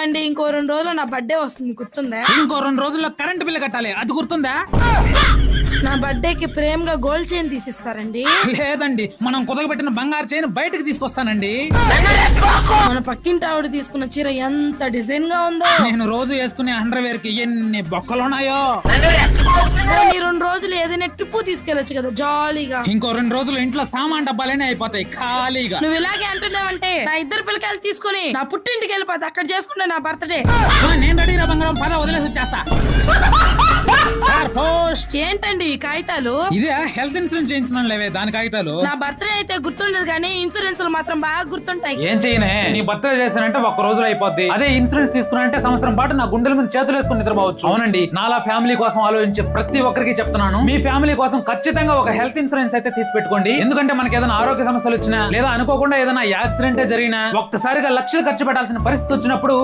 ఏమండి ఇంకో 2 రోజులు నా బర్త్డే వస్తుంది, గుర్తుందా? ఇంకో 2 రోజుల్లో కరెంట్ బిల్లు కట్టాలి, అది గుర్తుందా? నా బర్త్డేకి ప్రేమగా గోల్డ్ చైన్ తీసిస్తారండి. లేదండి, మనం కుదగబెట్టిన బంగారు చైన్ బయటకు తీసుకొస్తానండి. మన పక్కింటి ఆవిడ తీసుకున్న చీర ఎంత డిజైన్ గా ఉందో. నేను రోజు వేసుకునే అండర్వేర్ కి ఎన్ని బొక్కలున్నాయో. పోనీ 2 రోజులు ఏదైనా ట్రిప్పు తీసుకెళ్లొచ్చు కదా జాలీగా. ఇంకో 2 రోజులు ఇంట్లో సామాన్ డబ్బాలనే అయిపోతాయి ఖాళీగా. నువ్వు ఇలాగే అంటున్నావంటే నా 2 పిల్లకాయలు తీసుకుని నా పుట్టింటికి వెళ్ళిపోతా, అక్కడ చేసుకుంటా నా బర్త్డే. నేను రెడీ రా బంగారం, పద వదిలేసి వచ్చేస్తా. Sir post. ఏంటండి ఈ కాగితాలు? ఇదే హెల్త్ ఇన్సూరెన్స్ చేయించిన లేవే దాని కాగితాలు. నా బర్త్డే అయితే గుర్తుండదు కానీ ఇన్సూరెన్స్ మాత్రం బాగా గుర్తుంటాయి. ఏం చేయనే, నీ బర్త్డే చేశానంటే 1 రోజులో అయిపోద్ది. అదే ఇన్సూరెన్స్ తీసుకున్నానంటే సంవత్సరం పాటు నా గుండెల మీద చేతులు వేసుకుని నిద్రపోవచ్చు. అవునండి, నాలా ఫ్యామిలీ కోసం ఆలోచించే ప్రతి ఒక్కరికి చెప్తున్నాను, మీ ఫ్యామిలీ కోసం ఖచ్చితంగా ఒక హెల్త్ ఇన్సూరెన్స్ అయితే తీసి పెట్టుకోండి. ఎందుకంటే మనకి ఏదైనా ఆరోగ్య సమస్యలు వచ్చినా లేదా అనుకోకుండా ఏదైనా యాక్సిడెంట్ జరిగినా ఒక్కసారిగా లక్షలు ఖర్చు పెట్టాల్సిన పరిస్థితి వచ్చినప్పుడు